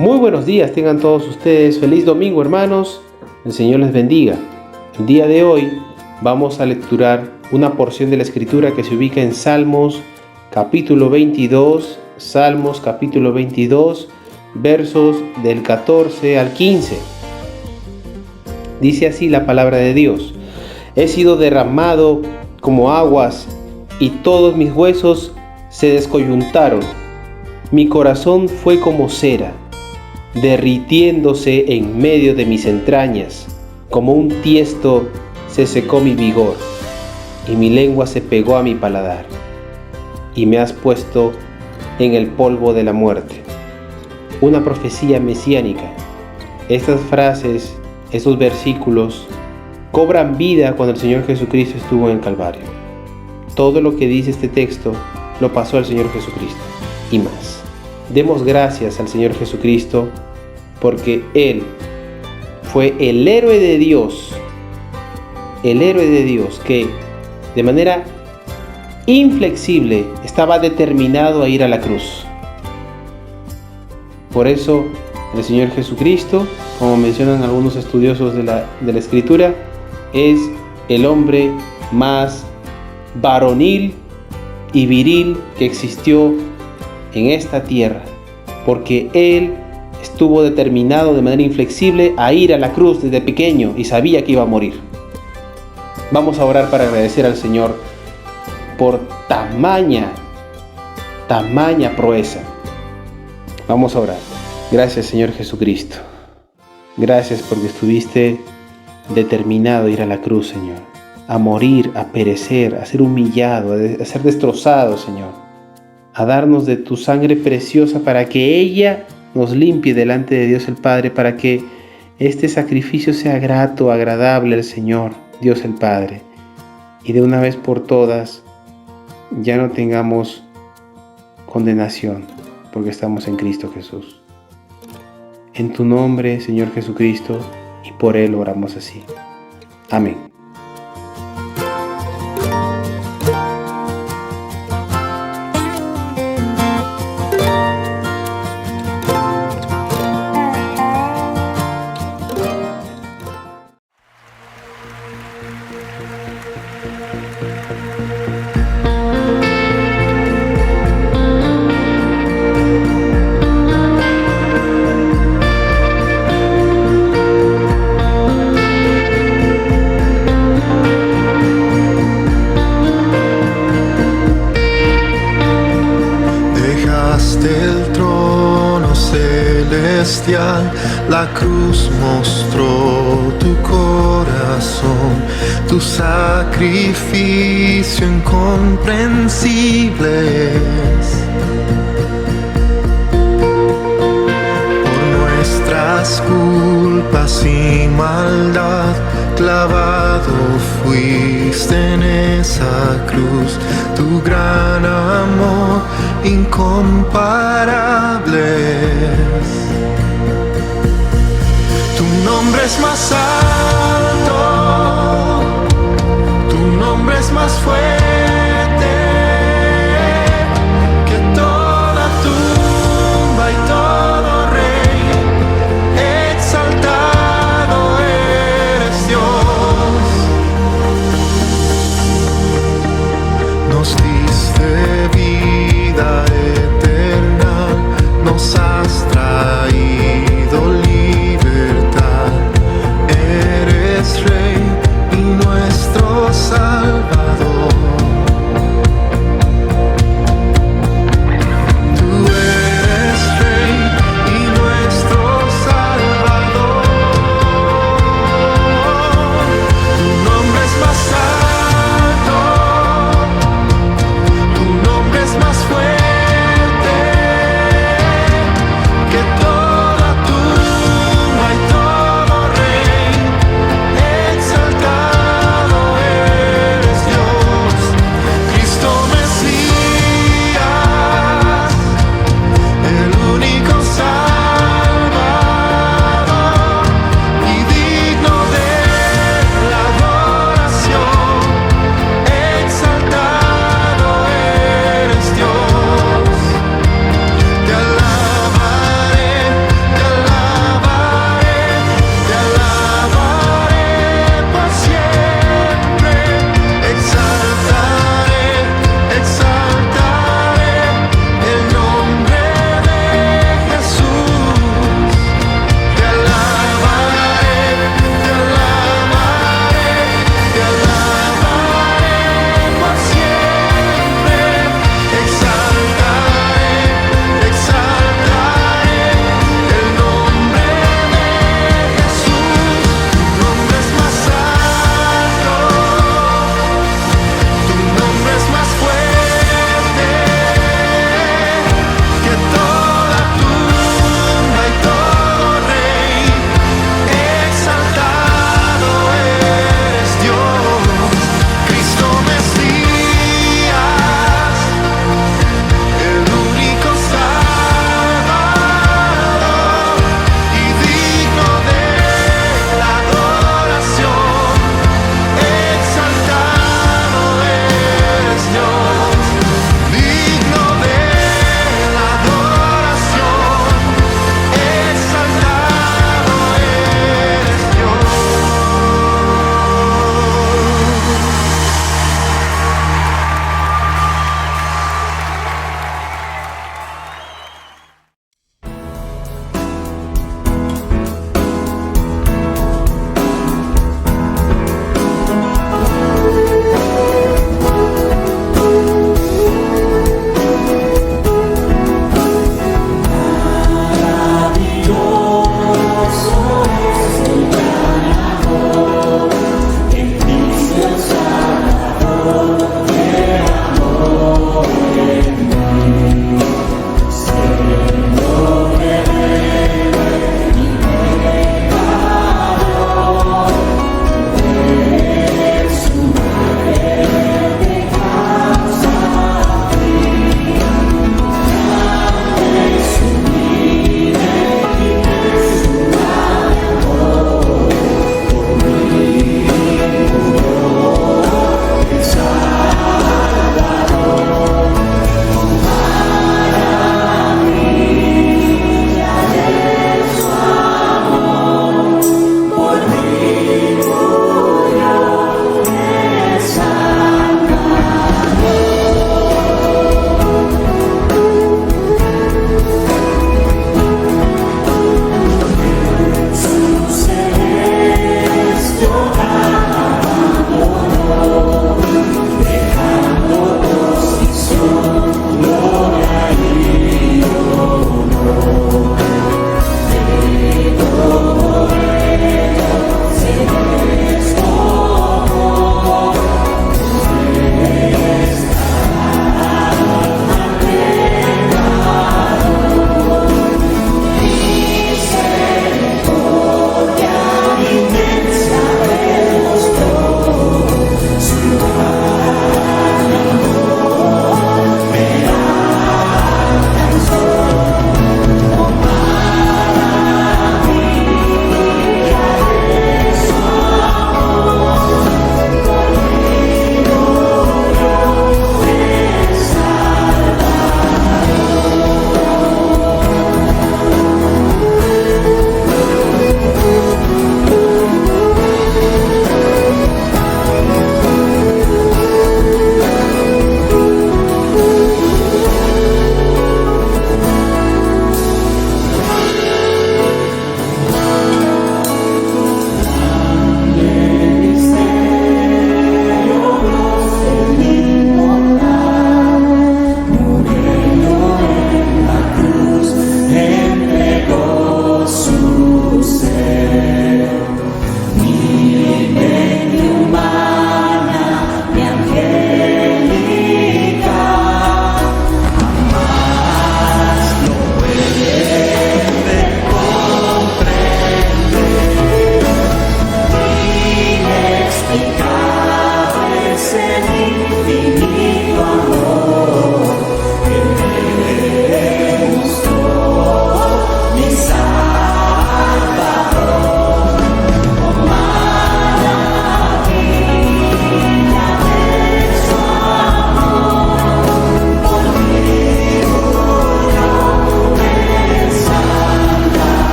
Muy buenos días, tengan todos ustedes. Feliz domingo, hermanos. El Señor les bendiga. El día de hoy vamos a lecturar una porción de la Escritura que se ubica en Salmos capítulo 22, versos del 14 al 15. Dice así la palabra de Dios: He sido derramado como aguas y todos mis huesos se descoyuntaron. Mi corazón fue como cera, derritiéndose en medio de mis entrañas. Como un tiesto se secó mi vigor, y mi lengua se pegó a mi paladar. Y me has puesto en el polvo de la muerte. Una profecía mesiánica. Estas frases, estos versículos, cobran vida cuando el Señor Jesucristo estuvo en el Calvario. Todo lo que dice este texto lo pasó al Señor Jesucristo y más. Demos gracias al Señor Jesucristo porque Él fue el héroe de Dios que de manera inflexible estaba determinado a ir a la cruz. Por eso el Señor Jesucristo, como mencionan algunos estudiosos de la Escritura, es el hombre más varonil y viril que existió en esta tierra, porque Él estuvo determinado de manera inflexible a ir a la cruz desde pequeño y sabía que iba a morir. Vamos a orar para agradecer al Señor por tamaña proeza. Vamos a orar. Gracias, Señor Jesucristo. Gracias porque estuviste determinado a ir a la cruz, Señor, a morir, a perecer, a ser humillado, a ser destrozado, Señor, a darnos de tu sangre preciosa para que ella nos limpie delante de Dios el Padre, para que este sacrificio sea grato, agradable al Señor, Dios el Padre, y de una vez por todas ya no tengamos condenación, porque estamos en Cristo Jesús. En tu nombre, Señor Jesucristo, y por Él oramos así. Amén. Del trono celestial, la cruz mostró tu corazón, tu sacrificio incomprensible es. Por nuestras culpas y maldad, clavado fuiste en esa cruz. Tu gran amor incomparable es. Tu nombre es más alto, tu nombre es más fuerte que toda tumba y todo rey. Exaltado eres Dios. Nos diste vida eterna, nos has traído libertad.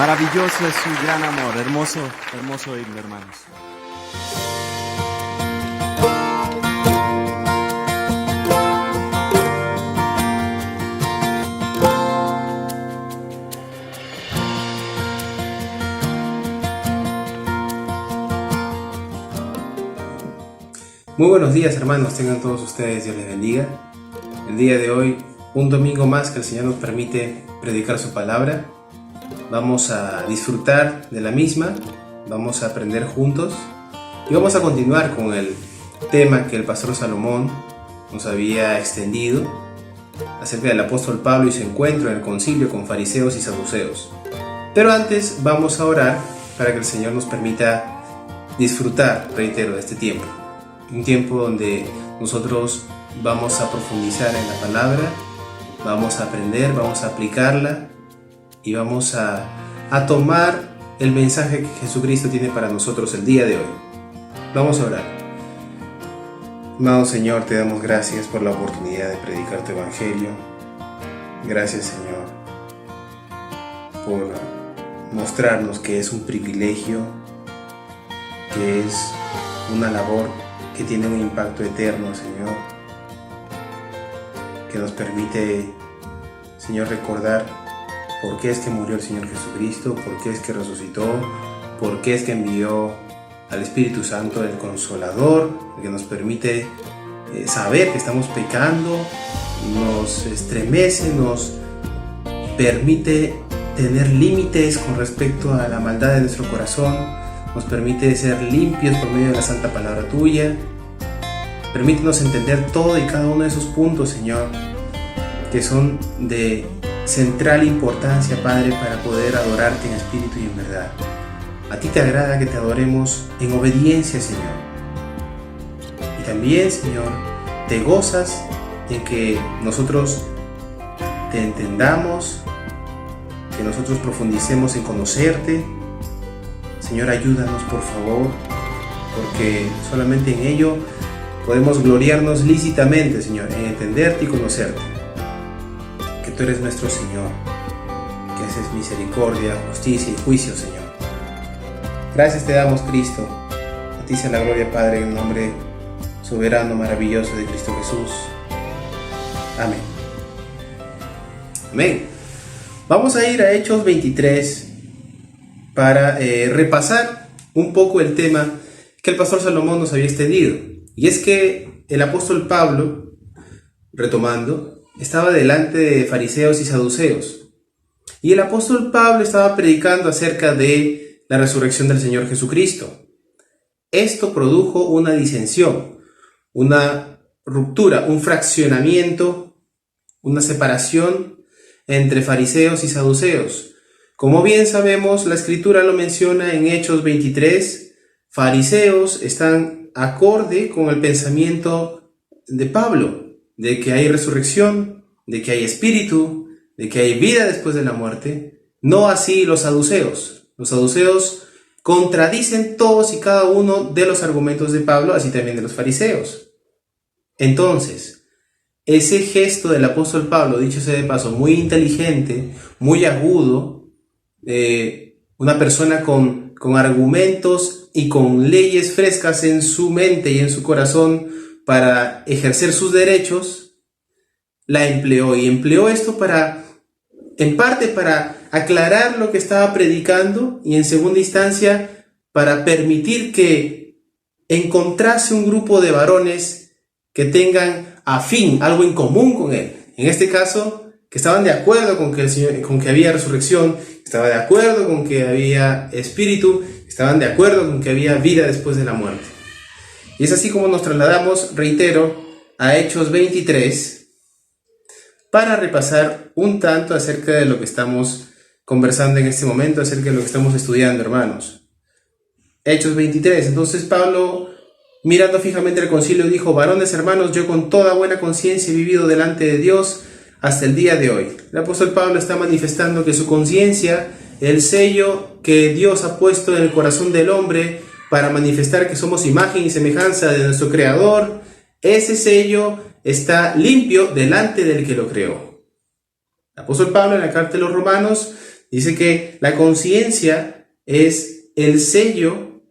Maravilloso es su gran amor. Hermoso, hermoso himno, hermanos. Muy buenos días, hermanos, tengan todos ustedes, Dios les bendiga. El día de hoy, un domingo más que el Señor nos permite predicar su palabra. Vamos a disfrutar de la misma, vamos a aprender juntos y vamos a continuar con el tema que el pastor Salomón nos había extendido acerca del apóstol Pablo y su encuentro en el concilio con fariseos y saduceos. Pero antes vamos a orar para que el Señor nos permita disfrutar, reitero, de este tiempo. Un tiempo donde nosotros vamos a profundizar en la palabra, vamos a aprender, vamos a aplicarla y vamos a tomar el mensaje que Jesucristo tiene para nosotros el día de hoy. Vamos a orar. Amado Señor, te damos gracias por la oportunidad de predicar tu evangelio. Gracias, Señor, por mostrarnos que es un privilegio, que es una labor que tiene un impacto eterno, Señor, que nos permite, Señor, recordar por qué es que murió el Señor Jesucristo, por qué es que resucitó, por qué es que envió al Espíritu Santo, el Consolador, el que nos permite saber que estamos pecando, nos estremece, nos permite tener límites con respecto a la maldad de nuestro corazón, nos permite ser limpios por medio de la santa palabra tuya. Permítenos entender todo y cada uno de esos puntos, Señor, que son de central importancia, Padre, para poder adorarte en espíritu y en verdad. A ti te agrada que te adoremos en obediencia, Señor. Y también, Señor, te gozas en que nosotros te entendamos, que nosotros profundicemos en conocerte. Señor, ayúdanos, por favor, porque solamente en ello podemos gloriarnos lícitamente, Señor, en entenderte y conocerte. Que tú eres nuestro Señor, que haces misericordia, justicia y juicio, Señor. Gracias te damos, Cristo. A ti sea la gloria, Padre, en el nombre soberano, maravilloso de Cristo Jesús. Amén. Amén. Vamos a ir a Hechos 23 para repasar un poco el tema que el pastor Salomón nos había extendido. Y es que el apóstol Pablo, retomando, estaba delante de fariseos y saduceos. Y el apóstol Pablo estaba predicando acerca de la resurrección del Señor Jesucristo. Esto produjo una disensión, una ruptura, un fraccionamiento, una separación entre fariseos y saduceos. Como bien sabemos, la Escritura lo menciona en Hechos 23, fariseos están acorde con el pensamiento de Pablo, de que hay resurrección, de que hay espíritu, de que hay vida después de la muerte. No así los saduceos. Los saduceos contradicen todos y cada uno de los argumentos de Pablo, así también de los fariseos. Entonces, ese gesto del apóstol Pablo, dicho sea de paso, muy inteligente, muy agudo, una persona con argumentos y con leyes frescas en su mente y en su corazón para ejercer sus derechos, la empleó. Y empleó esto en parte para aclarar lo que estaba predicando y en segunda instancia para permitir que encontrase un grupo de varones que tengan afín, algo en común con él. En este caso, que estaban de acuerdo con que había resurrección, estaban de acuerdo con que había espíritu, estaban de acuerdo con que había vida después de la muerte. Y es así como nos trasladamos, reitero, a Hechos 23 para repasar un tanto acerca de lo que estamos conversando en este momento, acerca de lo que estamos estudiando, hermanos. Hechos 23. Entonces Pablo, mirando fijamente el concilio, dijo: varones hermanos, yo con toda buena conciencia he vivido delante de Dios hasta el día de hoy. El apóstol Pablo está manifestando que su conciencia, el sello que Dios ha puesto en el corazón del hombre para manifestar que somos imagen y semejanza de nuestro Creador, ese sello está limpio delante del que lo creó. El apóstol Pablo en la carta de los Romanos Dice que la conciencia es el sello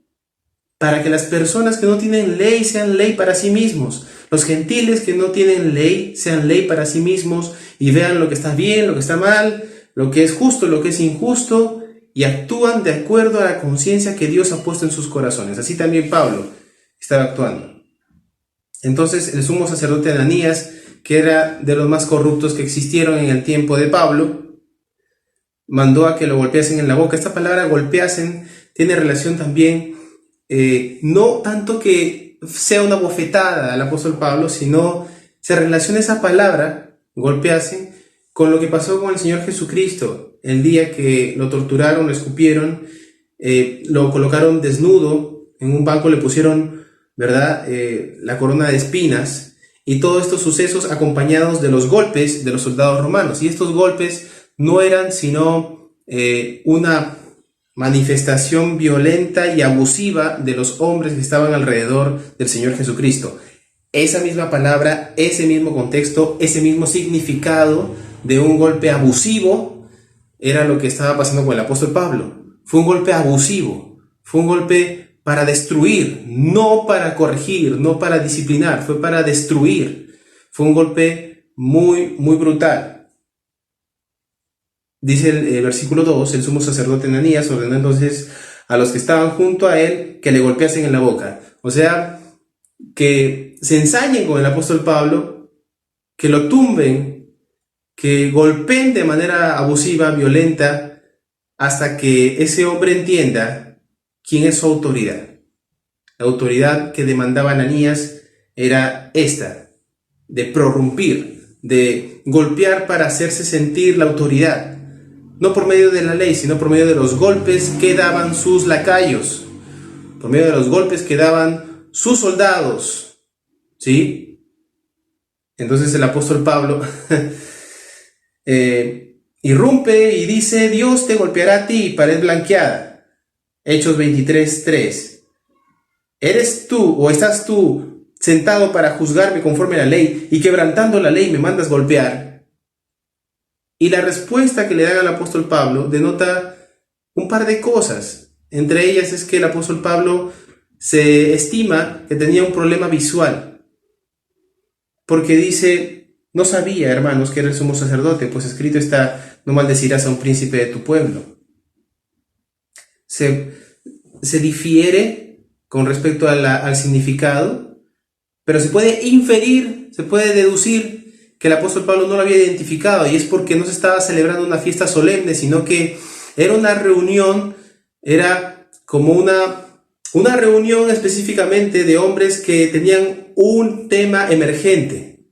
para que las personas que no tienen ley sean ley para sí mismos. Los gentiles que no tienen ley sean ley para sí mismos y vean lo que está bien, lo que está mal, lo que es justo, lo que es injusto, y actúan de acuerdo a la conciencia que Dios ha puesto en sus corazones. Así también Pablo estaba actuando. Entonces el sumo sacerdote Ananías, que era de los más corruptos que existieron en el tiempo de Pablo, mandó a que lo golpeasen en la boca. Esta palabra golpeasen tiene relación también, no tanto que sea una bofetada al apóstol Pablo, sino se relaciona esa palabra, golpeasen, con lo que pasó con el Señor Jesucristo el día que lo torturaron, lo escupieron, lo colocaron desnudo, en un banco le pusieron, ¿verdad?, la corona de espinas, y todos estos sucesos acompañados de los golpes de los soldados romanos. Y estos golpes no eran sino una manifestación violenta y abusiva de los hombres que estaban alrededor del Señor Jesucristo. Esa misma palabra, ese mismo contexto, ese mismo significado de un golpe abusivo era lo que estaba pasando con el apóstol Pablo. Fue un golpe abusivo, fue un golpe para destruir, no para corregir, no para disciplinar, fue para destruir. Fue un golpe muy, muy brutal. Dice el versículo 2, el sumo sacerdote Ananías ordenó entonces a los que estaban junto a él que le golpeasen en la boca. O sea, que se ensañen con el apóstol Pablo, que lo tumben, que golpeen de manera abusiva, violenta, hasta que ese hombre entienda quién es su autoridad. La autoridad que demandaba Ananías era esta, de prorrumpir, de golpear para hacerse sentir la autoridad, no por medio de la ley, sino por medio de los golpes que daban sus lacayos, por medio de los golpes que daban sus soldados, ¿sí? Entonces el apóstol Pablo irrumpe y dice: Dios te golpeará a ti, pared blanqueada. Hechos 23:3. ¿Eres tú o estás tú sentado para juzgarme conforme a la ley y quebrantando la ley me mandas golpear? Y la respuesta que le dan al apóstol Pablo denota un par de cosas. Entre ellas es que el apóstol Pablo se estima que tenía un problema visual, porque dice: no sabía, hermanos, que era el sumo sacerdote, pues escrito está: no maldecirás a un príncipe de tu pueblo. Se difiere con respecto al significado, pero se puede inferir, se puede deducir que el apóstol Pablo no lo había identificado, y es porque no se estaba celebrando una fiesta solemne, sino que era una reunión, era como una reunión específicamente de hombres que tenían un tema emergente,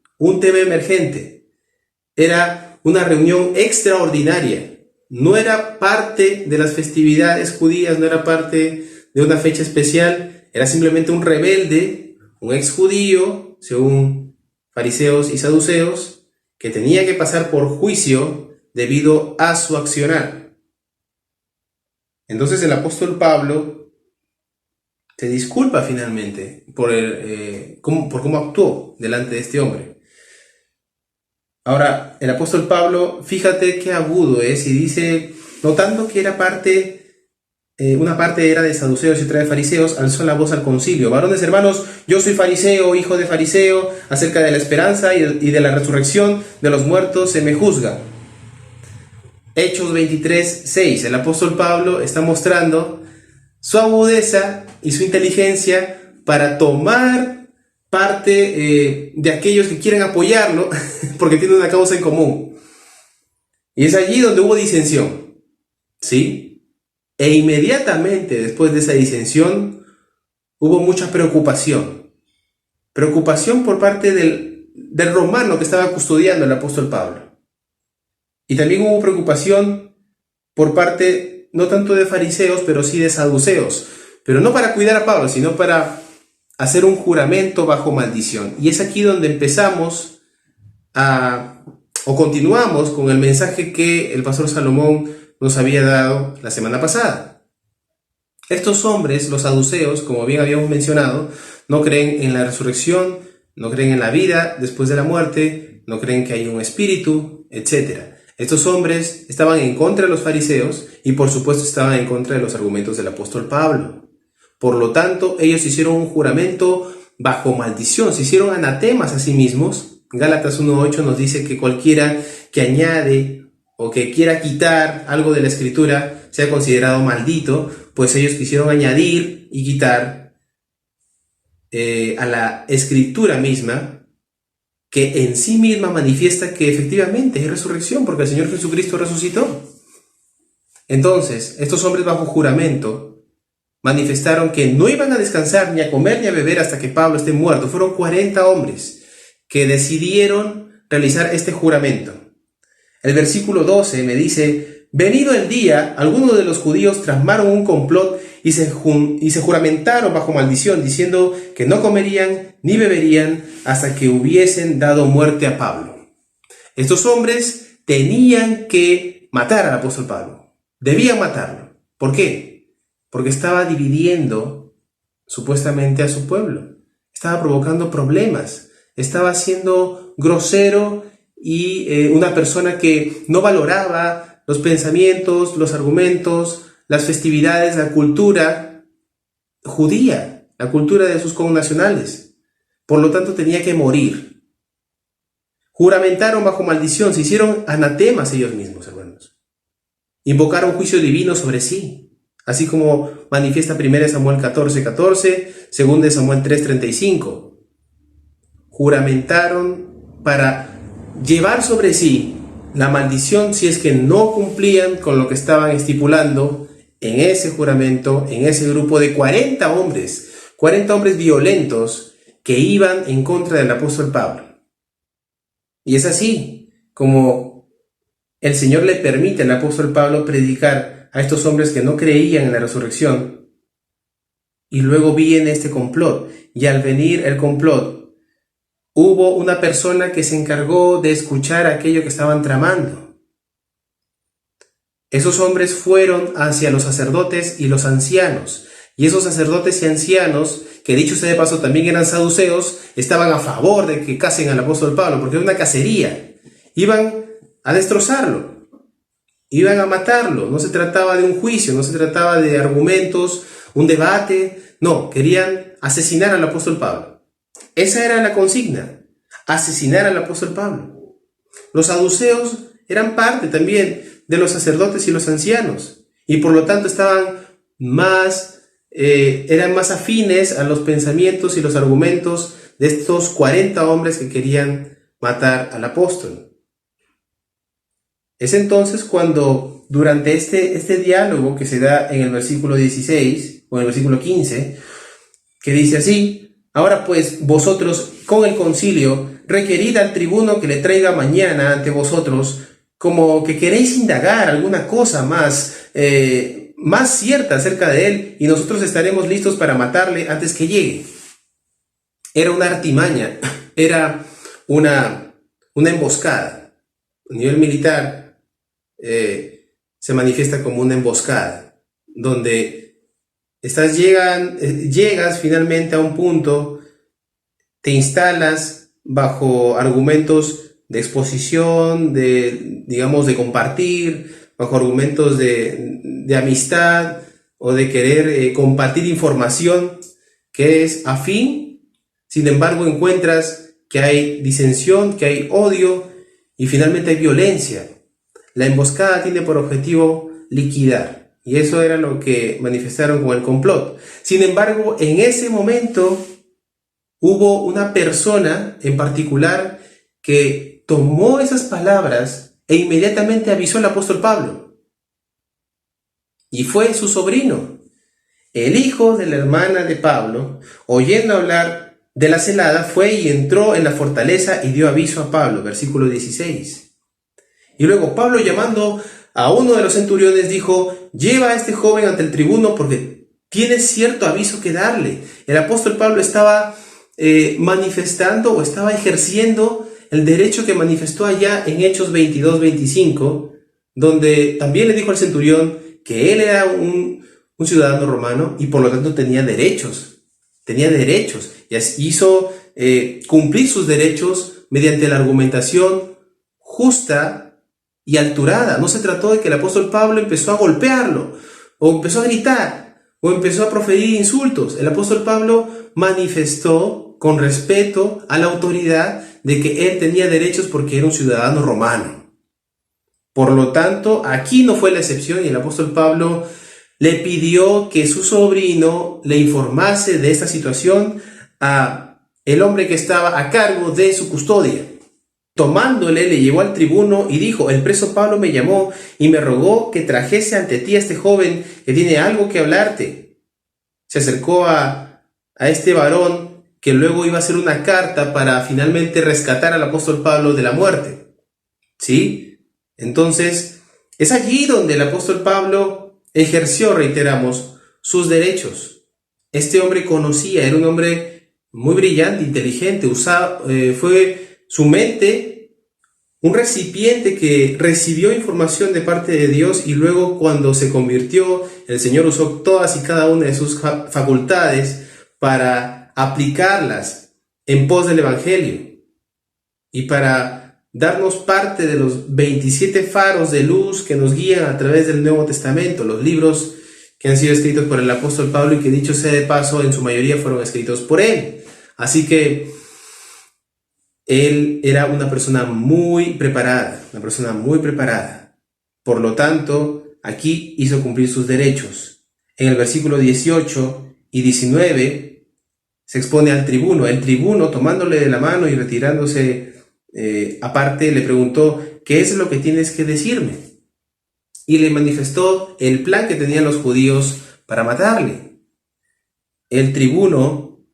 Era una reunión extraordinaria, no era parte de las festividades judías, no era parte de una fecha especial, era simplemente un rebelde, un exjudío, según fariseos y saduceos, que tenía que pasar por juicio debido a su accionar. Entonces el apóstol Pablo se disculpa finalmente por cómo actuó delante de este hombre. Ahora, el apóstol Pablo, fíjate qué agudo es, y dice, notando que era una parte era de saduceos y otra de fariseos, alzó la voz al concilio: varones hermanos, yo soy fariseo, hijo de fariseo, acerca de la esperanza y de la resurrección de los muertos se me juzga. Hechos 23:6, el apóstol Pablo está mostrando su agudeza y su inteligencia para tomar parte de aquellos que quieren apoyarlo porque tienen una causa en común. Y es allí donde hubo disensión, ¿sí? E inmediatamente después de esa disensión hubo mucha preocupación por parte del romano que estaba custodiando al apóstol Pablo. Y también hubo preocupación por parte no tanto de fariseos, pero sí de saduceos, pero no para cuidar a Pablo, sino para hacer un juramento bajo maldición. Y es aquí donde empezamos continuamos con el mensaje que el pastor Salomón nos había dado la semana pasada. Estos hombres, los saduceos, como bien habíamos mencionado, no creen en la resurrección, no creen en la vida después de la muerte, no creen que hay un espíritu, etc. Estos hombres estaban en contra de los fariseos y por supuesto estaban en contra de los argumentos del apóstol Pablo. Por lo tanto, ellos hicieron un juramento bajo maldición, se hicieron anatemas a sí mismos. Gálatas 1:8 nos dice que cualquiera que añade o que quiera quitar algo de la escritura sea considerado maldito, pues ellos quisieron añadir y quitar a la escritura misma, que en sí misma manifiesta que efectivamente hay resurrección, porque el Señor Jesucristo resucitó. Entonces, estos hombres bajo juramento manifestaron que no iban a descansar, ni a comer, ni a beber hasta que Pablo esté muerto. Fueron 40 hombres que decidieron realizar este juramento. El versículo 12 me dice: venido el día, algunos de los judíos tramaron un complot y se juramentaron bajo maldición, diciendo que no comerían ni beberían hasta que hubiesen dado muerte a Pablo. Estos hombres tenían que matar al apóstol Pablo. Debían matarlo. ¿Por qué? Porque estaba dividiendo supuestamente a su pueblo. Estaba provocando problemas. Estaba siendo grosero y una persona que no valoraba los pensamientos, los argumentos, las festividades, la cultura judía, la cultura de sus connacionales. Por lo tanto, tenía que morir. Juramentaron bajo maldición, se hicieron anatemas ellos mismos, hermanos. Invocaron juicio divino sobre sí, así como manifiesta 1 Samuel 14:14, 2 Samuel 3:35. Juramentaron para llevar sobre sí la maldición si es que no cumplían con lo que estaban estipulando en ese juramento, en ese grupo de 40 hombres violentos que iban en contra del apóstol Pablo. Y es así como el Señor le permite al apóstol Pablo predicar a estos hombres que no creían en la resurrección. Y luego viene este complot, y al venir el complot, hubo una persona que se encargó de escuchar aquello que estaban tramando. Esos hombres fueron hacia los sacerdotes y los ancianos, y esos sacerdotes y ancianos, que dicho sea de paso también eran saduceos, estaban a favor de que casen al apóstol Pablo, porque era una cacería. Iban a destrozarlo, iban a matarlo. No se trataba de un juicio, no se trataba de argumentos, un debate, no, querían asesinar al apóstol Pablo. Esa era la consigna, asesinar al apóstol Pablo. Los saduceos eran parte también de los sacerdotes y los ancianos, y por lo tanto eran más afines a los pensamientos y los argumentos de estos 40 hombres que querían matar al apóstol. Es entonces cuando, durante este diálogo que se da en el versículo 16 o en el versículo 15, que dice así: ahora pues vosotros con el concilio requerid al tribuno que le traiga mañana ante vosotros, como que queréis indagar alguna cosa más cierta acerca de él, y nosotros estaremos listos para matarle antes que llegue. Era una artimaña, era una emboscada. A nivel militar se manifiesta como una emboscada, donde llegas finalmente a un punto, te instalas bajo argumentos de exposición, de compartir, bajo argumentos de amistad o de querer compartir información que es afín. Sin embargo, encuentras que hay disensión, que hay odio y finalmente hay violencia. La emboscada tiene por objetivo liquidar, y eso era lo que manifestaron con el complot. Sin embargo, en ese momento hubo una persona en particular que tomó esas palabras e inmediatamente avisó al apóstol Pablo. Y fue su sobrino, el hijo de la hermana de Pablo, oyendo hablar de la celada, fue y entró en la fortaleza y dio aviso a Pablo, versículo 16. Y luego Pablo, llamando a uno de los centuriones, dijo: lleva a este joven ante el tribuno porque tiene cierto aviso que darle. El apóstol Pablo estaba manifestando o estaba ejerciendo el derecho que manifestó allá en Hechos 22-25, donde también le dijo al centurión que él era un ciudadano romano y por lo tanto tenía derechos, y así hizo cumplir sus derechos mediante la argumentación justa y alturada. No se trató de que el apóstol Pablo empezó a golpearlo, o empezó a gritar, o empezó a proferir insultos. El apóstol Pablo manifestó con respeto a la autoridad de que él tenía derechos porque era un ciudadano romano. Por lo tanto, aquí no fue la excepción y el apóstol Pablo le pidió que su sobrino le informase de esta situación a el hombre que estaba a cargo de su custodia. Tomándole, le llevó al tribuno y dijo: el preso Pablo me llamó y me rogó que trajese ante ti a este joven que tiene algo que hablarte. Se acercó a este varón que luego iba a hacer una carta para finalmente rescatar al apóstol Pablo de la muerte. ¿Sí? Entonces, es allí donde el apóstol Pablo ejerció, reiteramos, sus derechos. Este hombre conocía, era un hombre muy brillante, inteligente, fue su mente un recipiente que recibió información de parte de Dios y luego cuando se convirtió, el Señor usó todas y cada una de sus facultades para aplicarlas en pos del Evangelio y para darnos parte de los 27 faros de luz que nos guían a través del Nuevo Testamento, los libros que han sido escritos por el apóstol Pablo y que, dicho sea de paso, en su mayoría fueron escritos por él. Así que él era una persona muy preparada, Por lo tanto, aquí hizo cumplir sus derechos. En el versículo 18 y 19 se expone al tribuno. El tribuno, tomándole de la mano y retirándose aparte, le preguntó: ¿qué es lo que tienes que decirme? Y le manifestó el plan que tenían los judíos para matarle. El tribuno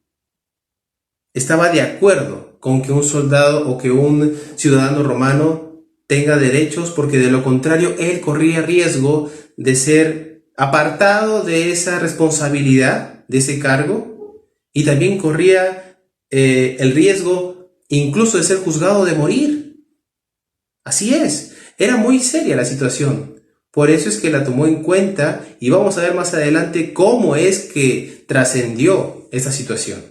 estaba de acuerdo con que un soldado o que un ciudadano romano tenga derechos, porque de lo contrario él corría riesgo de ser apartado de esa responsabilidad, de ese cargo, y también corría el riesgo incluso de ser juzgado, de morir. Así es, era muy seria la situación. Por eso es que la tomó en cuenta y vamos a ver más adelante cómo es que trascendió esta situación.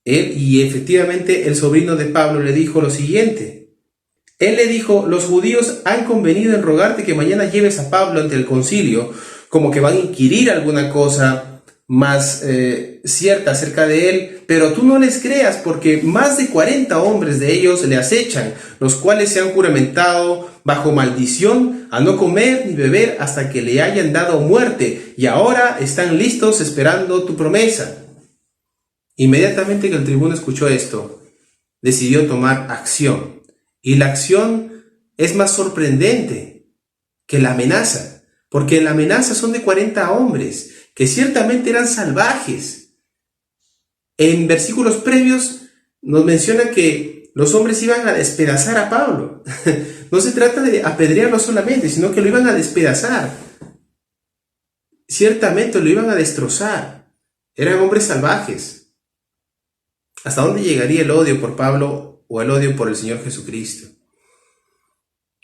Y efectivamente el sobrino de Pablo le dijo lo siguiente. Él le dijo: los judíos han convenido en rogarte que mañana lleves a Pablo ante el concilio, como que van a inquirir alguna cosa más cierta acerca de él, pero tú no les creas, porque más de 40 hombres de ellos le acechan, los cuales se han juramentado bajo maldición a no comer ni beber hasta que le hayan dado muerte, y ahora están listos esperando tu promesa. Inmediatamente que el tribuno escuchó esto, decidió tomar acción. Y la acción es más sorprendente que la amenaza, porque la amenaza son de 40 hombres, que ciertamente eran salvajes. En versículos previos nos menciona que los hombres iban a despedazar a Pablo. No se trata de apedrearlo solamente, sino que lo iban a despedazar. Ciertamente lo iban a destrozar. Eran hombres salvajes. ¿Hasta dónde llegaría el odio por Pablo o el odio por el Señor Jesucristo?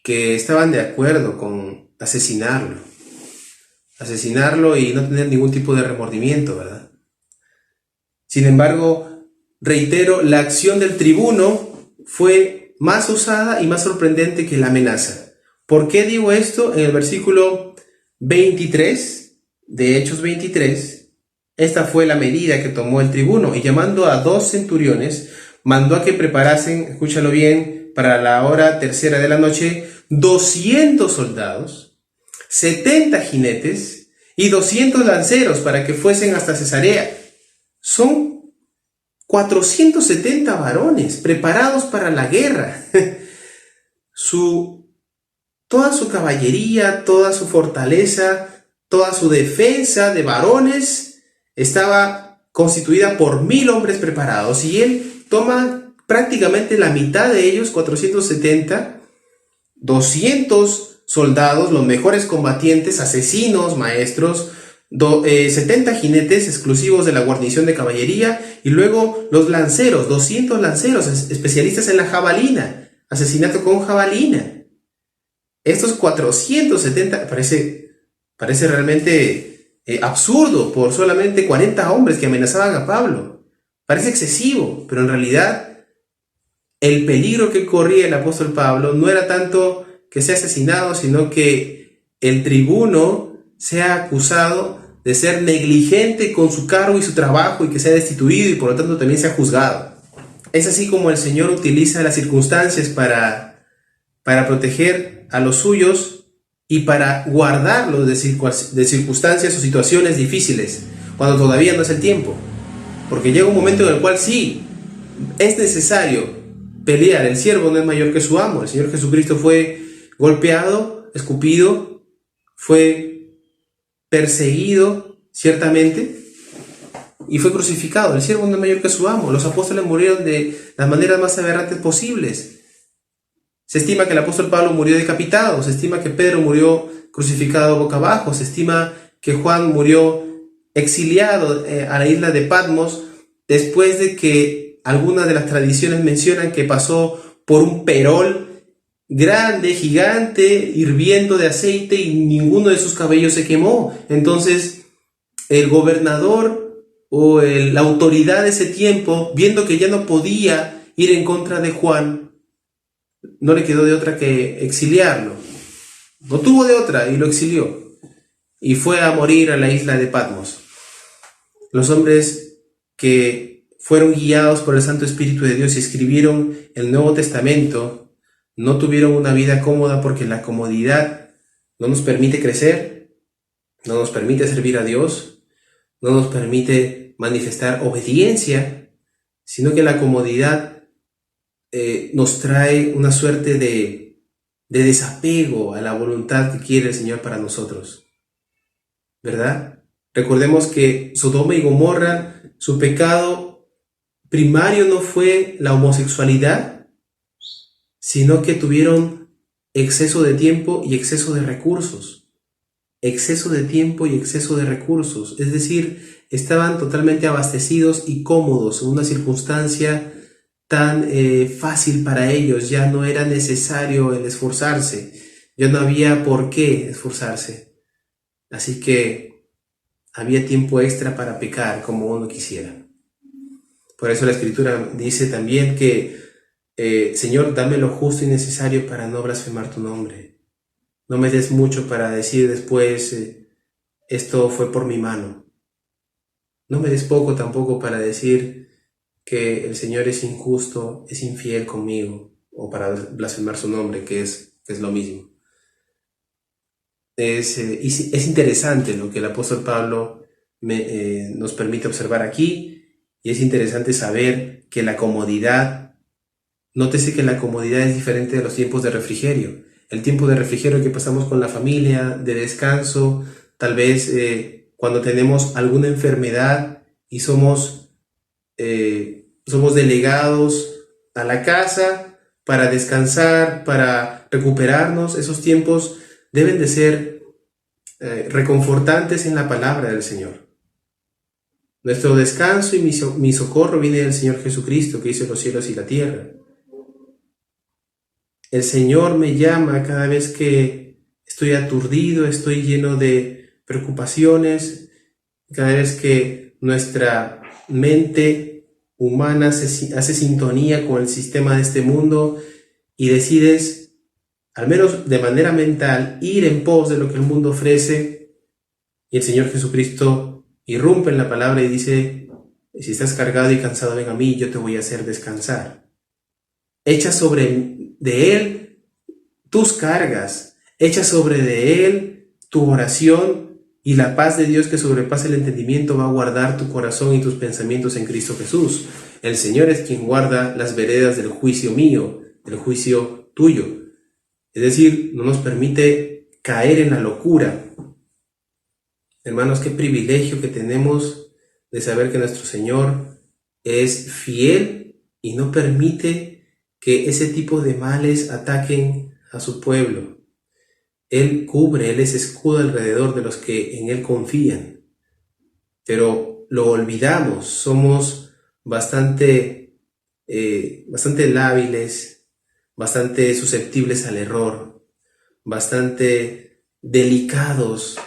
Que estaban de acuerdo con asesinarlo y no tener ningún tipo de remordimiento, ¿verdad? Sin embargo, reitero, la acción del tribuno fue más osada y más sorprendente que la amenaza. ¿Por qué digo esto? En el versículo 23 de Hechos 23, esta fue la medida que tomó el tribuno, y llamando a 2 centuriones, mandó a que preparasen, escúchalo bien, para la hora tercera de la noche, 200 soldados, 70 jinetes y 200 lanceros para que fuesen hasta Cesarea. Son 470 varones preparados para la guerra. Toda su caballería, toda su fortaleza, toda su defensa de varones estaba constituida por 1000 hombres preparados, y él toma prácticamente la mitad de ellos, 470, 200 soldados, los mejores combatientes, asesinos, maestros, 70 jinetes exclusivos de la guarnición de caballería, y luego los lanceros, 200 lanceros especialistas en la jabalina, asesinato con jabalina. Estos 470 parece realmente absurdo por solamente 40 hombres que amenazaban a Pablo. Parece excesivo, pero en realidad el peligro que corría el apóstol Pablo no era tanto que sea asesinado, sino que el tribuno sea acusado de ser negligente con su cargo y su trabajo y que sea destituido y por lo tanto también sea juzgado. Es así como el Señor utiliza las circunstancias para proteger a los suyos y para guardarlos de circunstancias o situaciones difíciles, cuando todavía no es el tiempo. Porque llega un momento en el cual sí, es necesario pelear. El siervo no es mayor que su amo. El Señor Jesucristo fue golpeado, escupido, fue perseguido, ciertamente, y fue crucificado. El siervo no es mayor que su amo. Los apóstoles murieron de las maneras más aberrantes posibles. Se estima que el apóstol Pablo murió decapitado, se estima que Pedro murió crucificado boca abajo, se estima que Juan murió exiliado a la isla de Patmos después de que algunas de las tradiciones mencionan que pasó por un perol grande, gigante, hirviendo de aceite y ninguno de sus cabellos se quemó. Entonces el gobernador o la autoridad de ese tiempo, viendo que ya no podía ir en contra de Juan, no le quedó de otra que exiliarlo. No tuvo de otra y lo exilió. Y fue a morir a la isla de Patmos. Los hombres que fueron guiados por el Santo Espíritu de Dios y escribieron el Nuevo Testamento no tuvieron una vida cómoda, porque la comodidad no nos permite crecer, no nos permite servir a Dios, no nos permite manifestar obediencia, sino que la comodidad nos trae una suerte de desapego a la voluntad que quiere el Señor para nosotros, ¿verdad? Recordemos que Sodoma y Gomorra, su pecado primario no fue la homosexualidad, sino que tuvieron exceso de tiempo y exceso de recursos. Exceso de tiempo y exceso de recursos, es decir, estaban totalmente abastecidos y cómodos en una circunstancia tan fácil para ellos. Ya no era necesario el esforzarse, ya no había por qué esforzarse, así que había tiempo extra para pecar como uno quisiera. Por eso la Escritura dice también que Señor, dame lo justo y necesario para no blasfemar tu nombre. No me des mucho para decir después esto fue por mi mano. No me des poco tampoco para decir que el Señor es injusto, es infiel conmigo, o para blasfemar su nombre, que es lo mismo. Es interesante lo que el apóstol Pablo nos permite observar aquí, y es interesante saber que la comodidad, nótese que la comodidad es diferente de los tiempos de refrigerio. El tiempo de refrigerio que pasamos con la familia, de descanso, tal vez cuando tenemos alguna enfermedad y somos delegados a la casa para descansar, para recuperarnos. Esos tiempos deben de ser reconfortantes en la palabra del Señor. Nuestro descanso y mi socorro viene del Señor Jesucristo, que hizo los cielos y la tierra. El Señor me llama cada vez que estoy aturdido, estoy lleno de preocupaciones, cada vez que nuestra mente humana hace sintonía con el sistema de este mundo y decides, al menos de manera mental, ir en pos de lo que el mundo ofrece, y el Señor Jesucristo irrumpe en la palabra y dice: si estás cargado y cansado, ven a mí, yo te voy a hacer descansar. Echa sobre de Él tus cargas, echa sobre de Él tu oración, y la paz de Dios que sobrepasa el entendimiento va a guardar tu corazón y tus pensamientos en Cristo Jesús. El Señor es quien guarda las veredas del juicio mío, del juicio tuyo. Es decir, no nos permite caer en la locura. Hermanos, qué privilegio que tenemos de saber que nuestro Señor es fiel y no permite que ese tipo de males ataquen a su pueblo. Él cubre, Él es escudo alrededor de los que en Él confían. Pero lo olvidamos, somos bastante lábiles, bastante susceptibles al error, bastante delicados.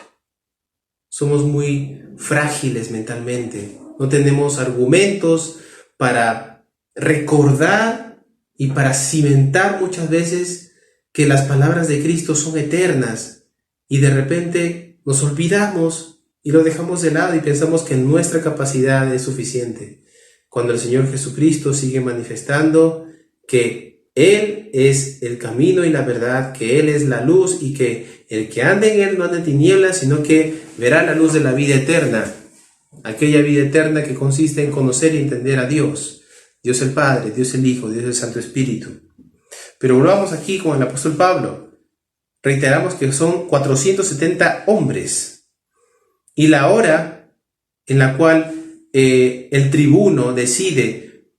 Somos muy frágiles mentalmente, no tenemos argumentos para recordar y para cimentar muchas veces que las palabras de Cristo son eternas y de repente nos olvidamos y lo dejamos de lado y pensamos que nuestra capacidad es suficiente, cuando el Señor Jesucristo sigue manifestando que Él es el camino y la verdad, que Él es la luz y que el que ande en Él no anda en tinieblas, sino que verá la luz de la vida eterna, aquella vida eterna que consiste en conocer y entender a Dios, Dios el Padre, Dios el Hijo, Dios el Santo Espíritu. Pero volvamos aquí con el apóstol Pablo. Reiteramos que son 470 hombres y la hora en la cual el tribuno decide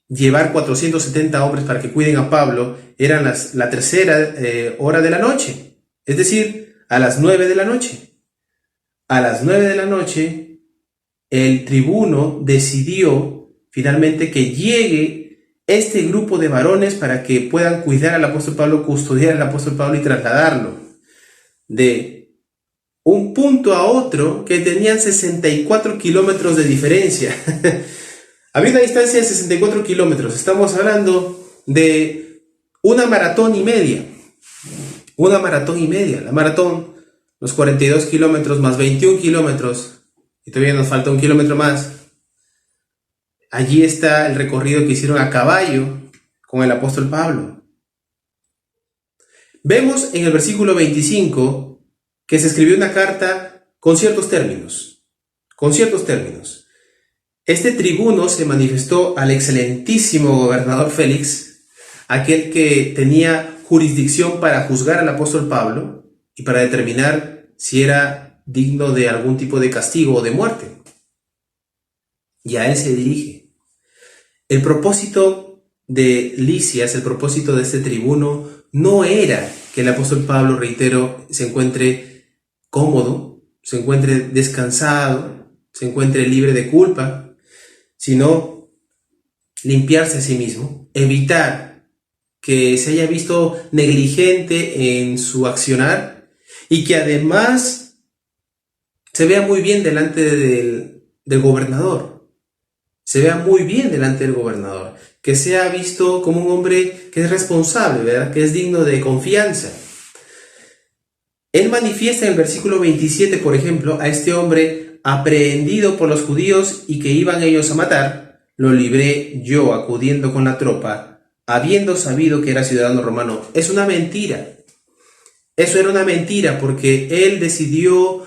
llevar 470 hombres para que cuiden a Pablo era la tercera hora de la noche, es decir, a las 9 de la noche. A las 9 de la noche el tribuno decidió finalmente que llegue este grupo de varones para que puedan cuidar al apóstol Pablo, custodiar al apóstol Pablo y trasladarlo de un punto a otro que tenían 64 kilómetros de diferencia. Había una distancia de 64 kilómetros. Estamos hablando de una maratón y media. Una maratón y media. La maratón, los 42 kilómetros más 21 kilómetros. Y todavía nos falta un kilómetro más. Allí está el recorrido que hicieron a caballo con el apóstol Pablo. Vemos en el versículo 25 que se escribió una carta con ciertos términos. Este tribuno se manifestó al excelentísimo gobernador Félix, aquel que tenía jurisdicción para juzgar al apóstol Pablo y para determinar si era digno de algún tipo de castigo o de muerte. Y a él se dirige. El propósito de Lisias, el propósito de este tribuno, no era que el apóstol Pablo, reitero, se encuentre cómodo, se encuentre descansado, se encuentre libre de culpa, sino limpiarse a sí mismo, evitar que se haya visto negligente en su accionar y que además se vea muy bien delante del gobernador. Se vea muy bien delante del gobernador, que sea visto como un hombre que es responsable, ¿verdad? Que es digno de confianza. Él manifiesta en el versículo 27, por ejemplo, a este hombre aprehendido por los judíos y que iban ellos a matar, lo libré yo acudiendo con la tropa, habiendo sabido que era ciudadano romano. Es una mentira. Eso era una mentira porque él decidió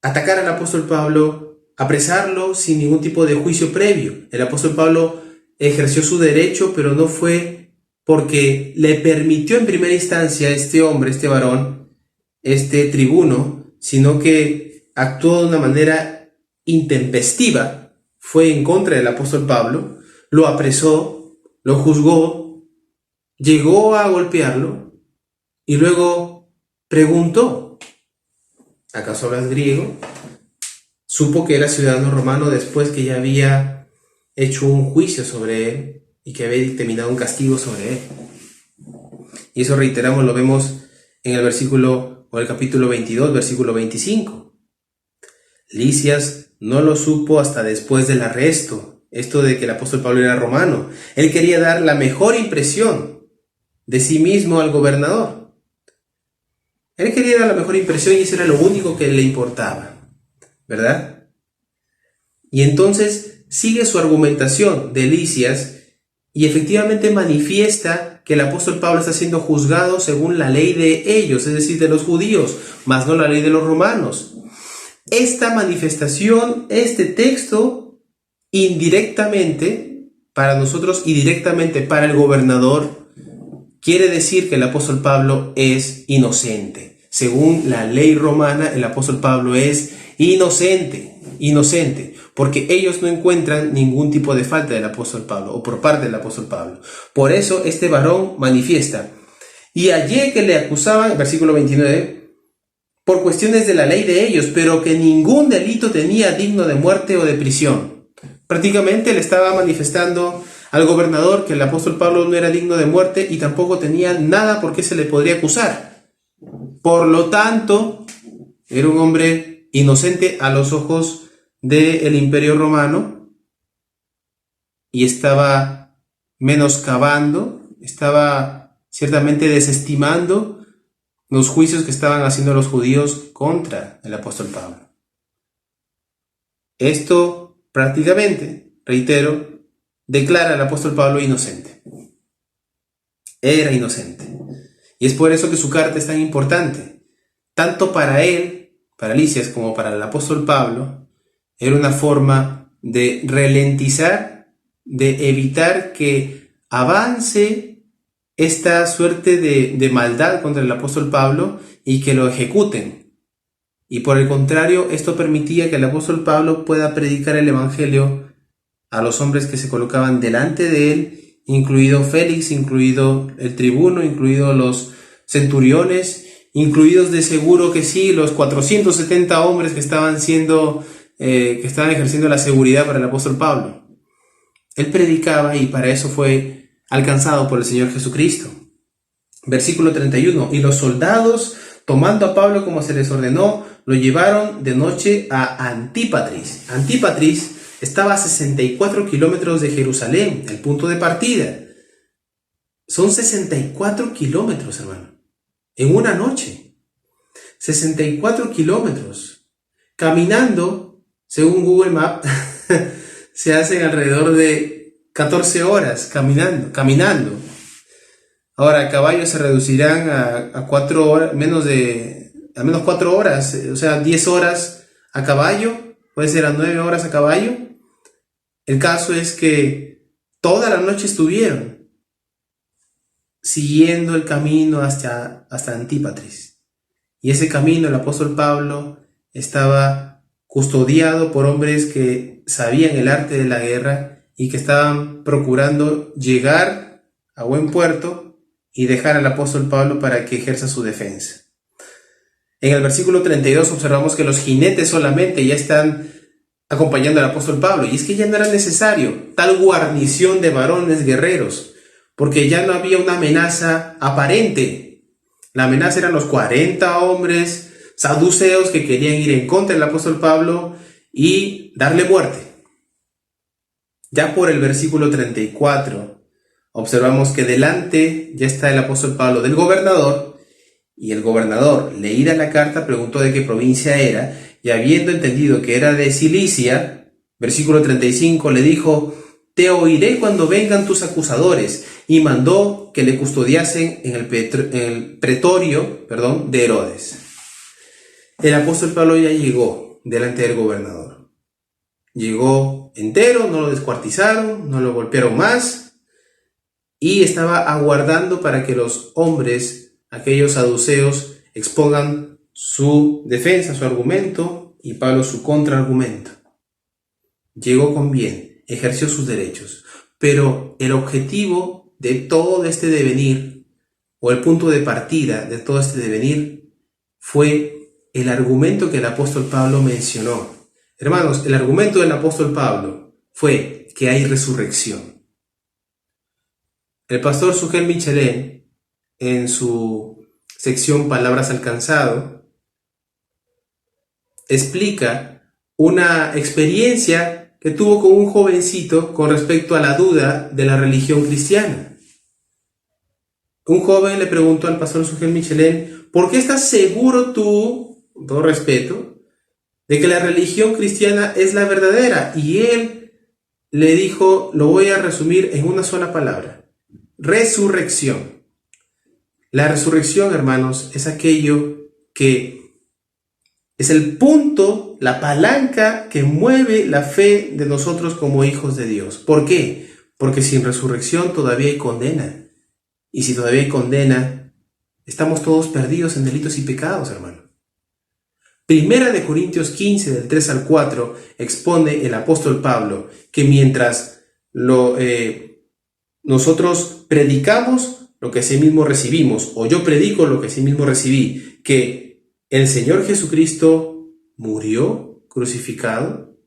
atacar al apóstol Pablo, apresarlo sin ningún tipo de juicio previo. El apóstol Pablo ejerció su derecho, pero no fue porque le permitió en primera instancia a este hombre, este varón, este tribuno, sino que actuó de una manera intempestiva. Fue en contra del apóstol Pablo, lo apresó, lo juzgó, llegó a golpearlo y luego preguntó: ¿acaso hablas griego? Supo que era ciudadano romano después que ya había hecho un juicio sobre él y que había dictaminado un castigo sobre él. Y eso, reiteramos, lo vemos en el versículo o el capítulo 22, versículo 25. Lisias no lo supo hasta después del arresto, esto de que el apóstol Pablo era romano. Él quería dar la mejor impresión de sí mismo al gobernador. Él quería dar la mejor impresión y eso era lo único que le importaba, ¿verdad? Y entonces sigue su argumentación de Lisias y efectivamente manifiesta que el apóstol Pablo está siendo juzgado según la ley de ellos, es decir, de los judíos, más no la ley de los romanos. Esta manifestación, este texto, indirectamente para nosotros y directamente para el gobernador, quiere decir que el apóstol Pablo es inocente. Según la ley romana, el apóstol Pablo es inocente, porque ellos no encuentran ningún tipo de falta del apóstol Pablo o por parte del apóstol Pablo. Por eso este varón manifiesta: y hallé que le acusaban, versículo 29, por cuestiones de la ley de ellos, pero que ningún delito tenía digno de muerte o de prisión. Prácticamente le estaba manifestando al gobernador que el apóstol Pablo no era digno de muerte y tampoco tenía nada por qué se le podría acusar. Por lo tanto, era un hombre inocente a los ojos del Imperio Romano y estaba menoscabando, estaba ciertamente desestimando los juicios que estaban haciendo los judíos contra el apóstol Pablo. Esto prácticamente, reitero, declara al apóstol Pablo inocente. Era inocente. Y es por eso que su carta es tan importante. Tanto para él, para Lisias, como para el apóstol Pablo, era una forma de ralentizar, de evitar que avance esta suerte de maldad contra el apóstol Pablo y que lo ejecuten. Y por el contrario, esto permitía que el apóstol Pablo pueda predicar el evangelio a los hombres que se colocaban delante de él, incluido Félix, incluido el tribuno, incluidos los centuriones, incluidos de seguro que sí, los 470 hombres que estaban ejerciendo la seguridad para el apóstol Pablo. Él predicaba y para eso fue alcanzado por el Señor Jesucristo. Versículo 31. Y los soldados, tomando a Pablo como se les ordenó, lo llevaron de noche a Antípatris. Antípatris estaba a 64 kilómetros de Jerusalén, el punto de partida. Son 64 kilómetros, hermano, en una noche. 64 kilómetros. Caminando, según Google Maps, se hacen alrededor de 14 horas caminando. Ahora, a caballo se reducirán a 4 horas, al menos 4 horas, o sea, 10 horas a caballo, puede ser a 9 horas a caballo. El caso es que toda la noche estuvieron siguiendo el camino hasta Antípatris. Y ese camino, el apóstol Pablo estaba custodiado por hombres que sabían el arte de la guerra y que estaban procurando llegar a buen puerto y dejar al apóstol Pablo para que ejerza su defensa. En el versículo 32 observamos que los jinetes solamente ya están acompañando al apóstol Pablo, y es que ya no era necesario tal guarnición de varones guerreros, porque ya no había una amenaza aparente. La amenaza eran los 40 hombres saduceos que querían ir en contra del apóstol Pablo y darle muerte. Ya por el versículo 34 observamos que delante ya está el apóstol Pablo del gobernador, y el gobernador, leída la carta, preguntó de qué provincia era, y habiendo entendido que era de Cilicia, versículo 35, le dijo: te oiré cuando vengan tus acusadores, y mandó que le custodiasen en el pretorio de Herodes. El apóstol Pablo ya llegó delante del gobernador. Llegó entero, no lo descuartizaron, no lo golpearon más, y estaba aguardando para que los hombres, aquellos saduceos, expongan su defensa, su argumento, y Pablo su contraargumento. Llegó con bien, ejerció sus derechos, pero el objetivo de todo este devenir, o el punto de partida de todo este devenir, fue el argumento que el apóstol Pablo mencionó. Hermanos, el argumento del apóstol Pablo fue que hay resurrección. El pastor Sugel Michelén, en su sección Palabras Alcanzado, explica una experiencia que tuvo con un jovencito con respecto a la duda de la religión cristiana. Un joven le preguntó al pastor Sugel Michelén: ¿por qué estás seguro tú, con todo respeto, de que la religión cristiana es la verdadera? Y él le dijo, lo voy a resumir en una sola palabra: resurrección. La resurrección, hermanos, es aquello que es el punto, la palanca que mueve la fe de nosotros como hijos de Dios. ¿Por qué? Porque sin resurrección todavía hay condena. Y si todavía hay condena, estamos todos perdidos en delitos y pecados, hermano. Primera de Corintios 15, del 3 al 4, expone el apóstol Pablo que mientras nosotros predicamos lo que asimismo recibimos, o yo predico lo que asimismo recibí, que el Señor Jesucristo murió crucificado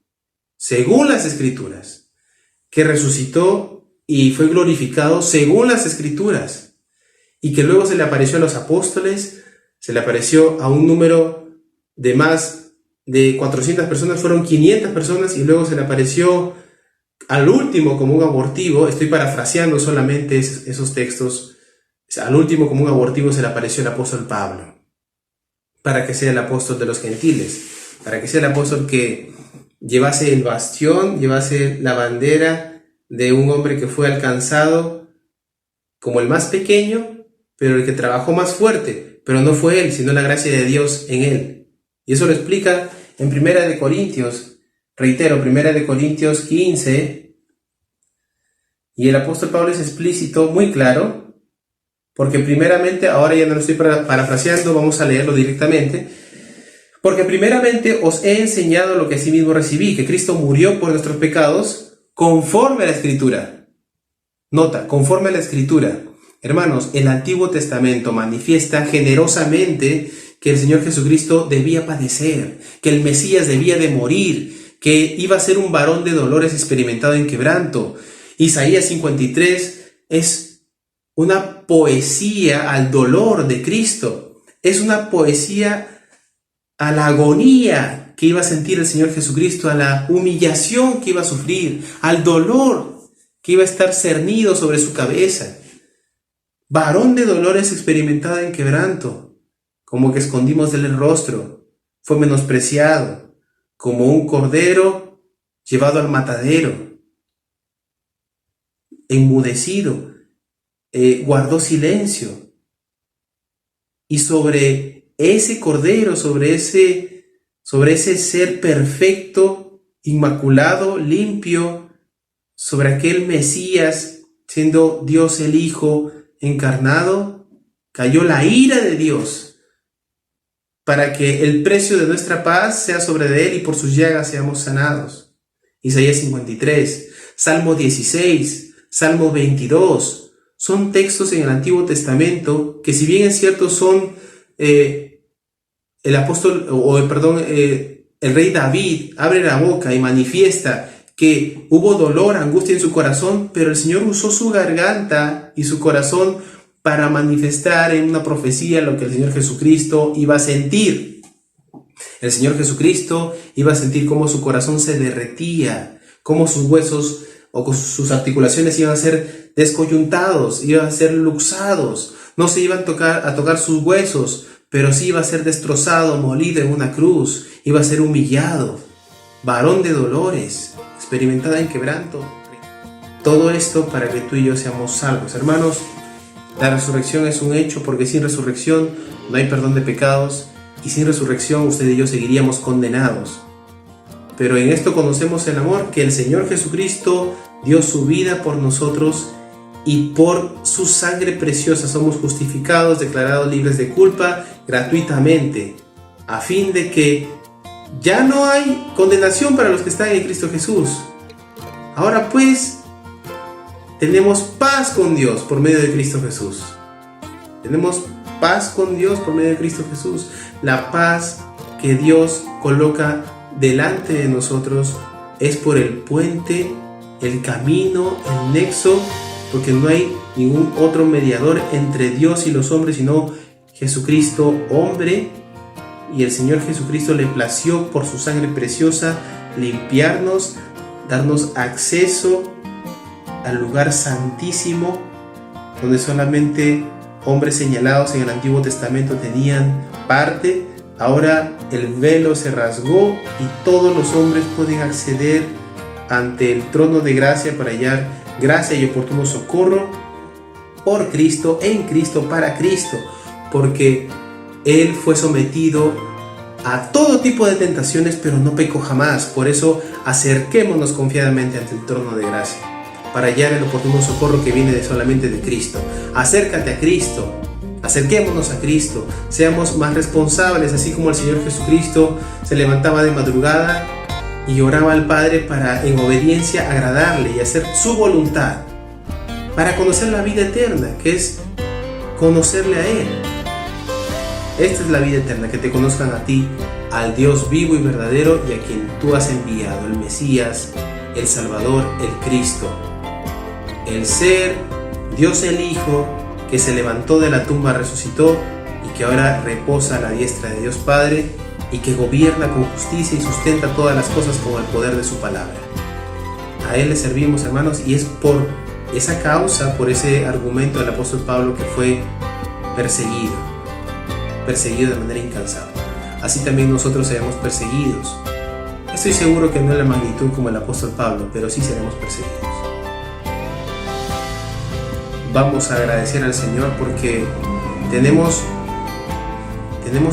según las Escrituras, que resucitó y fue glorificado según las Escrituras, y que luego se le apareció a los apóstoles, se le apareció a un número de más de 400 personas, fueron 500 personas, y luego se le apareció al último como un abortivo. Estoy parafraseando solamente esos textos Al último, como un abortivo, se le apareció el apóstol Pablo, para que sea el apóstol de los gentiles, para que sea el apóstol que llevase el bastión, llevase la bandera de un hombre que fue alcanzado como el más pequeño, pero el que trabajó más fuerte, pero no fue él, sino la gracia de Dios en él. Y eso lo explica en 1 Corintios, reitero, 1 Corintios 15, y el apóstol Pablo es explícito, muy claro, porque primeramente, ahora ya no lo estoy parafraseando, vamos a leerlo directamente, porque primeramente os he enseñado lo que asimismo recibí, que Cristo murió por nuestros pecados conforme a la Escritura. Nota, conforme a la Escritura. Hermanos, el Antiguo Testamento manifiesta generosamente que el Señor Jesucristo debía padecer, que el Mesías debía de morir, que iba a ser un varón de dolores experimentado en quebranto. Isaías 53 es una poesía al dolor de Cristo, es una poesía a la agonía que iba a sentir el Señor Jesucristo, a la humillación que iba a sufrir, al dolor que iba a estar cernido sobre su cabeza. Varón de dolores experimentado en quebranto, como que escondimos del rostro, fue menospreciado, como un cordero llevado al matadero, enmudecido, guardó silencio. Y sobre ese cordero, sobre ese ser perfecto, inmaculado, limpio, sobre aquel Mesías, siendo Dios el Hijo encarnado, cayó la ira de Dios, para que el precio de nuestra paz sea sobre de él y por sus llagas seamos sanados. Isaías 53, Salmo 16, Salmo 22, son textos en el Antiguo Testamento que, si bien es cierto, son el rey David abre la boca y manifiesta que hubo dolor, angustia en su corazón, pero el Señor usó su garganta y su corazón para manifestar en una profecía lo que el Señor Jesucristo iba a sentir. El Señor Jesucristo iba a sentir cómo su corazón se derretía, cómo sus huesos o sus articulaciones iban a ser descoyuntados, iban a ser luxados, no se iban a tocar sus huesos, pero sí iba a ser destrozado, molido en una cruz, iba a ser humillado, varón de dolores, experimentada en quebranto. Todo esto para que tú y yo seamos salvos. Hermanos, la resurrección es un hecho, porque sin resurrección no hay perdón de pecados, y sin resurrección usted y yo seguiríamos condenados. Pero en esto conocemos el amor, que el Señor Jesucristo dio su vida por nosotros, y por su sangre preciosa somos justificados, declarados libres de culpa gratuitamente, a fin de que ya no hay condenación para los que están en Cristo Jesús. Ahora pues, tenemos paz con Dios por medio de Cristo Jesús. Tenemos paz con Dios por medio de Cristo Jesús. La paz que Dios coloca delante de nosotros es por el puente, el camino, el nexo, porque no hay ningún otro mediador entre Dios y los hombres, sino Jesucristo, hombre. Y el Señor Jesucristo le plació por su sangre preciosa limpiarnos, darnos acceso al lugar santísimo, donde solamente hombres señalados en el Antiguo Testamento tenían parte. Ahora el velo se rasgó y todos los hombres pueden acceder ante el trono de gracia para hallar gracia y oportuno socorro por Cristo, en Cristo, para Cristo, porque Él fue sometido a todo tipo de tentaciones, pero no pecó jamás. Por eso acerquémonos confiadamente ante el trono de gracia, para hallar el oportuno socorro que viene solamente de Cristo. Acércate a Cristo, acerquémonos a Cristo, seamos más responsables, así como el Señor Jesucristo se levantaba de madrugada y oraba al Padre para, en obediencia, agradarle y hacer su voluntad, para conocer la vida eterna, que es conocerle a Él. Esta es la vida eterna, que te conozcan a ti, al Dios vivo y verdadero, y a quien tú has enviado, el Mesías, el Salvador, el Cristo, el ser Dios el Hijo, que se levantó de la tumba, resucitó y que ahora reposa a la diestra de Dios Padre, y que gobierna con justicia y sustenta todas las cosas con el poder de su palabra. A Él le servimos, hermanos, y es por esa causa, por ese argumento del apóstol Pablo que fue perseguido de manera incansable. Así también nosotros seremos perseguidos. Estoy seguro que no en la magnitud como el apóstol Pablo, pero sí seremos perseguidos. Vamos a agradecer al Señor porque tenemos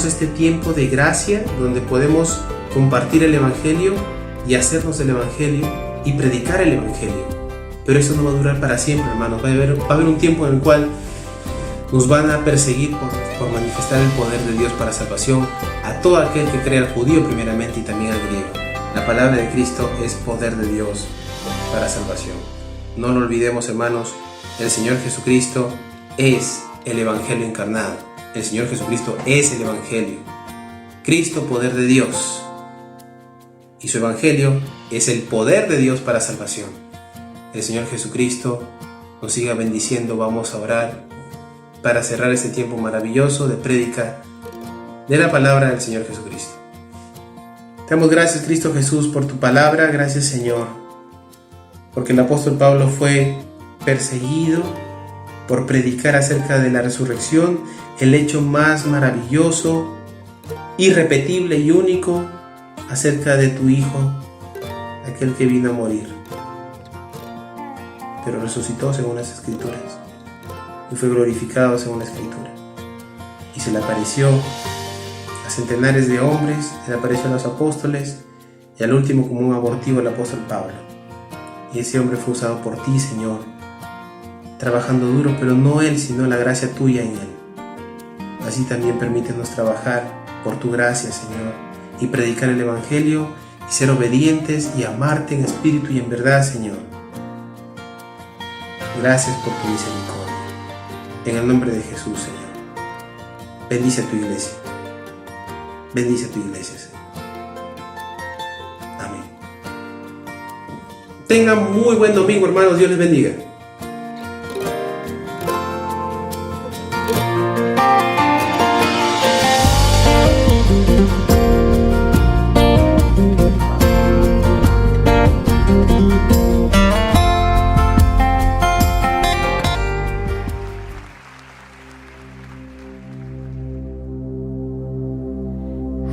este tiempo de gracia donde podemos compartir el Evangelio y hacernos del Evangelio y predicar el Evangelio. Pero eso no va a durar para siempre, hermanos. Va a haber un tiempo en el cual nos van a perseguir por manifestar el poder de Dios para salvación a todo aquel que cree, al judío primeramente y también al griego. La palabra de Cristo es poder de Dios para salvación. No lo olvidemos, hermanos, el Señor Jesucristo es el Evangelio encarnado. El Señor Jesucristo es el Evangelio. Cristo, poder de Dios. Y su Evangelio es el poder de Dios para salvación. El Señor Jesucristo nos siga bendiciendo. Vamos a orar para cerrar este tiempo maravilloso de prédica de la palabra del Señor Jesucristo. Te damos gracias, Cristo Jesús, por tu palabra. Gracias, Señor, porque el apóstol Pablo fue perseguido por predicar acerca de la resurrección, el hecho más maravilloso, irrepetible y único acerca de tu Hijo, aquel que vino a morir, pero resucitó según las Escrituras y fue glorificado según la Escritura, y se le apareció a centenares de hombres, se le apareció a los apóstoles y al último como un abortivo el apóstol Pablo. Y ese hombre fue usado por ti, Señor, trabajando duro, pero no él, sino la gracia tuya en él. Así también permítenos trabajar por tu gracia, Señor, y predicar el Evangelio y ser obedientes y amarte en espíritu y en verdad, Señor. Gracias por tu misericordia. En el nombre de Jesús, Señor. Bendice a tu iglesia. Bendice a tu iglesia, Señor. Amén. Tengan muy buen domingo, hermanos. Dios les bendiga.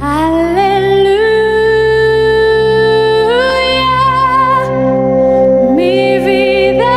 Aleluya, mi vida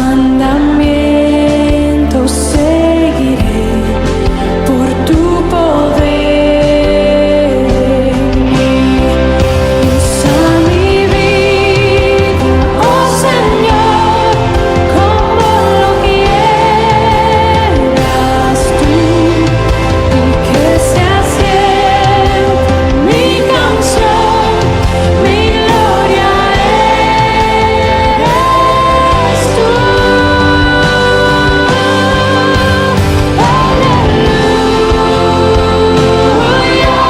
mandamientos seguiré por tu poder. Usa mi vida, oh Señor, como lo quieras tú, y que sea siempre mi canción, mi gloria eres tú. Aleluya,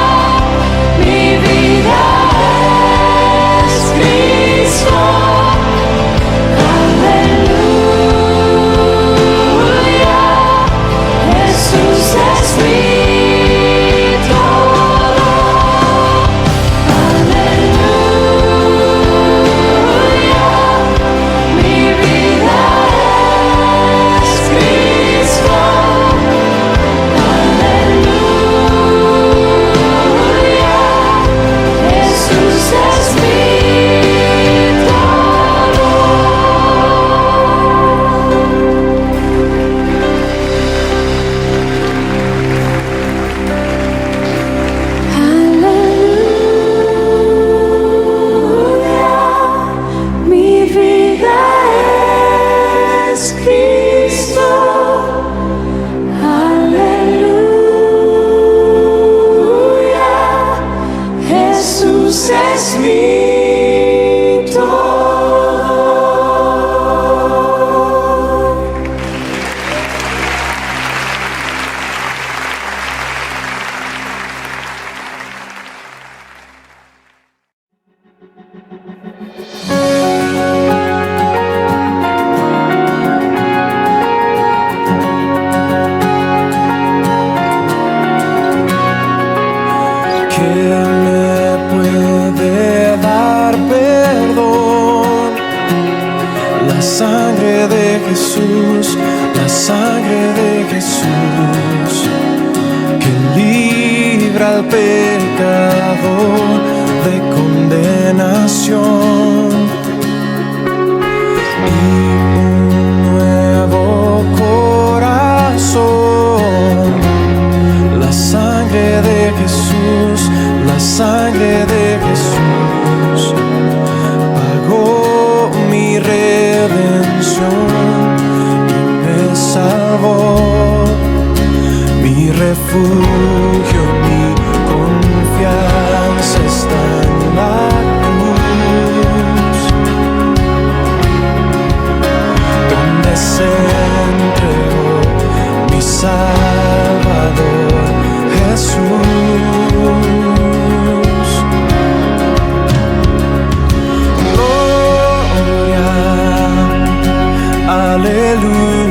mi vida es Cristo. Aleluya, Jesús es mi todo. Aleluya, mi vida es Cristo. Aleluya, Jesús es mi todo. Aleluya, mi vida es Cristo. Aleluya, Jesús es mi todo. ¿Quién me puede dar perdón? La sangre de Jesús, la sangre de Jesús, que libra al pecador de condenación. Y un nuevo corazón. La sangre de Jesús, la sangre de Jesús pagó mi redención y me salvó. Mi refugio, mi confianza está en la cruz, donde se entregó mi Salvador Jesús. Gloria, aleluya.